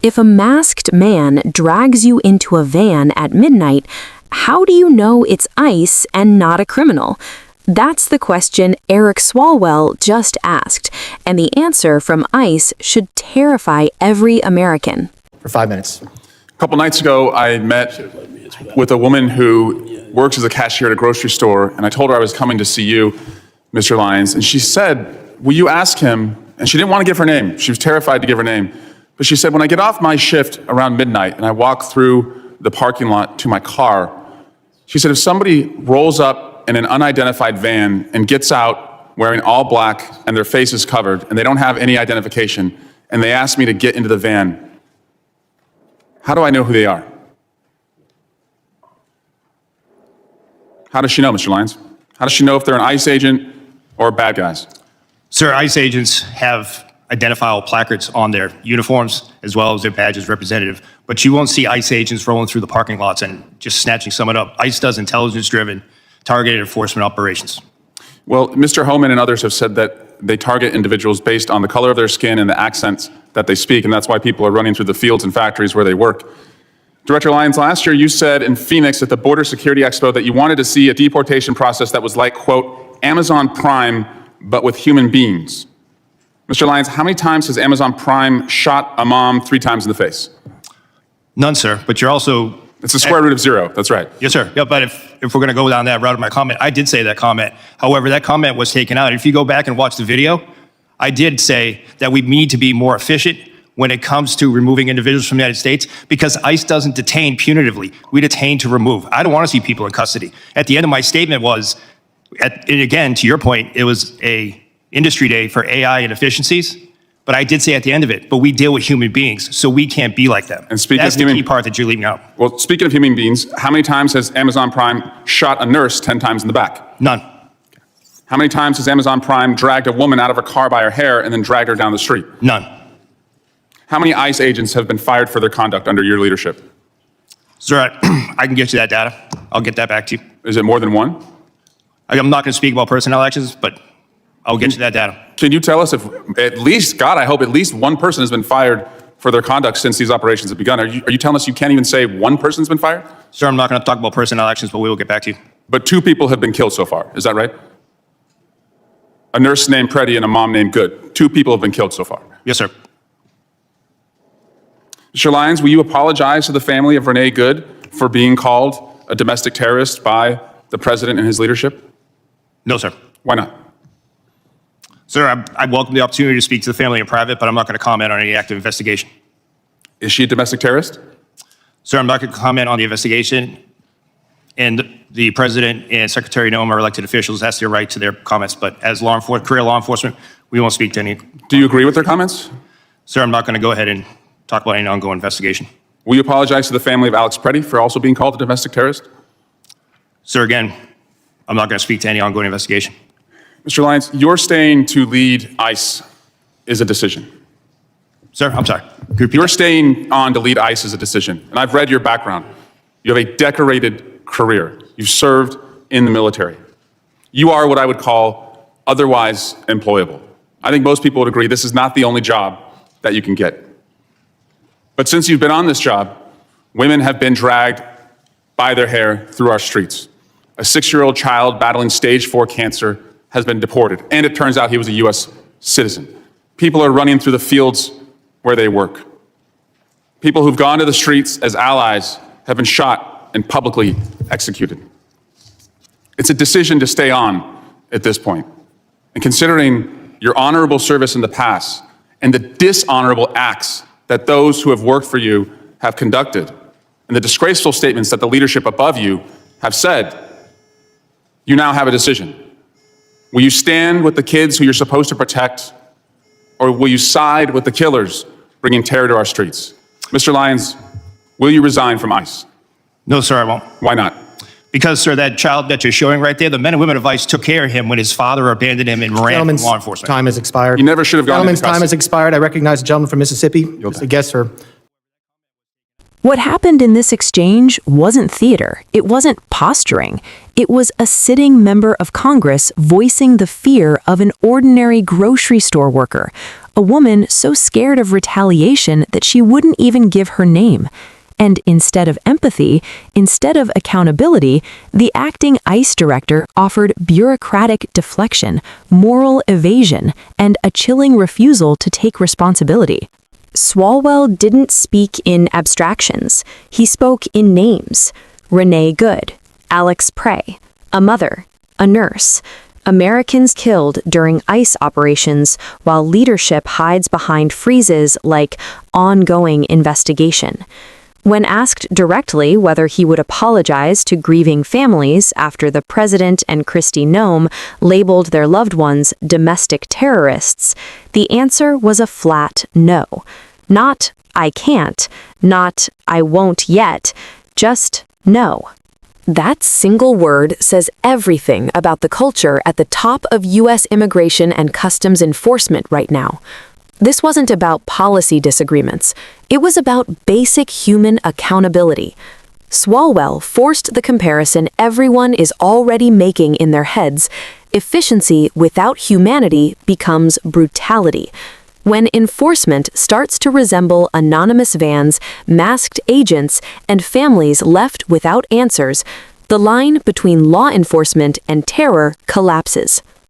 If a masked man drags you into a van at midnight, how do you know it's ICE and not a criminal? That's the question Eric Swalwell just asked, and the answer from ICE should terrify every American. For 5 minutes. A couple nights ago, I met with a woman who works as a cashier at a grocery store, and I told her I was coming to see you, Mr. Lyons, and she said, will you ask him, and she didn't want to give her name. She was terrified to give her name. But she said, when I get off my shift around midnight and I walk through the parking lot to my car, she said, if somebody rolls up in an unidentified van and gets out wearing all black and their face is covered and they don't have any identification, and they ask me to get into the van, how do I know who they are? How does she know, Mr. Lyons? How does she know if they're an ICE agent or bad guys? Sir, ICE agents have identifiable placards on their uniforms as well as their badges representative, but you won't see ICE agents rolling through the parking lots and just snatching someone up. ICE does intelligence-driven, targeted enforcement operations. Well, Mr. Homan and others have said that they target individuals based on the color of their skin and the accents that they speak, and that's why people are running through the fields and factories where they work. Director Lyons, last year you said in Phoenix at the Border Security Expo that you wanted to see a deportation process that was like, quote, Amazon Prime, but with human beings. Mr. Lyons, how many times has Amazon Prime shot a mom 3 times in the face? None, sir, but you're also... It's the square root of 0, that's right. Yes, sir. Yeah, but if we're going to go down that route of my comment, I did say that comment. However, that comment was taken out. If you go back and watch the video, I did say that we need to be more efficient when it comes to removing individuals from the United States, because ICE doesn't detain punitively. We detain to remove. I don't want to see people in custody. At the end of my statement was, and again, to your point, it was a industry day for AI and efficiencies, but I did say at the end of it, but we deal with human beings, so we can't be like them. And speaking That's of the key part that you're leaving out. Well, speaking of human beings, how many times has Amazon Prime shot a nurse 10 times in the back? None. How many times has Amazon Prime dragged a woman out of her car by her hair and then dragged her down the street? None. How many ICE agents have been fired for their conduct under your leadership? Sir, I can get you that data. I'll get that back to you. Is it more than one? I'm not going to speak about personnel actions, but I'll get you that data. Can you tell us if at least, God, I hope at least one person has been fired for their conduct since these operations have begun? Are you telling us you can't even say one person's been fired? Sir, I'm not going to talk about personnel actions, but we will get back to you. But 2 people have been killed so far, is that right? A nurse named Preddy and a mom named Good. 2 people have been killed so far. Yes, sir. Mr. Lyons, will you apologize to the family of Renee Good for being called a domestic terrorist by the president and his leadership? No, sir. Why not? Sir, I welcome the opportunity to speak to the family in private, but I'm not going to comment on any active investigation. Is she a domestic terrorist? Sir, I'm not going to comment on the investigation, and the president and Secretary Noem are elected officials. That's their right to their comments, but as career law enforcement, we won't speak to any. Do you agree with their comments? Sir, I'm not going to go ahead and talk about any ongoing investigation. Will you apologize to the family of Alex Preddy for also being called a domestic terrorist? Sir, again, I'm not going to speak to any ongoing investigation. Mr. Lyons, your staying to lead ICE is a decision. Sir, I'm sorry. Your staying on to lead ICE is a decision, and I've read your background. You have a decorated career. You've served in the military. You are what I would call otherwise employable. I think most people would agree this is not the only job that you can get. But since you've been on this job, women have been dragged by their hair through our streets. A 6-year-old child battling stage 4 cancer has been deported, and it turns out he was a U.S. citizen. People are running through the fields where they work. People who've gone to the streets as allies have been shot and publicly executed. It's a decision to stay on at this point. And considering your honorable service in the past and the dishonorable acts that those who have worked for you have conducted, and the disgraceful statements that the leadership above you have said, you now have a decision. Will you stand with the kids who you're supposed to protect, or will you side with the killers bringing terror to our streets? Mr. Lyons, will you resign from ICE? No, sir, I won't. Why not? Because, sir, that child that you're showing right there, the men and women of ICE took care of him when his father abandoned him and ran from law enforcement. Time has expired. You never should have gone into Gentleman's time has expired. I recognize the gentleman from Mississippi. It's a guest, sir. What happened in this exchange wasn't theater. It wasn't posturing. It was a sitting member of Congress voicing the fear of an ordinary grocery store worker, a woman so scared of retaliation that she wouldn't even give her name. And instead of empathy, instead of accountability, the acting ICE director offered bureaucratic deflection, moral evasion, and a chilling refusal to take responsibility. Swalwell didn't speak in abstractions. He spoke in names. Renee Good, Alex Prey, a mother, a nurse. Americans killed during ICE operations while leadership hides behind phrases like ongoing investigation. When asked directly whether he would apologize to grieving families after the president and Kristi Noem labeled their loved ones domestic terrorists, the answer was a flat no. Not, I can't, not, I won't yet, just no. That single word says everything about the culture at the top of U.S. immigration and customs enforcement right now. This wasn't about policy disagreements. It was about basic human accountability. Swalwell forced the comparison everyone is already making in their heads. Efficiency without humanity becomes brutality. When enforcement starts to resemble anonymous vans, masked agents, and families left without answers, the line between law enforcement and terror collapses.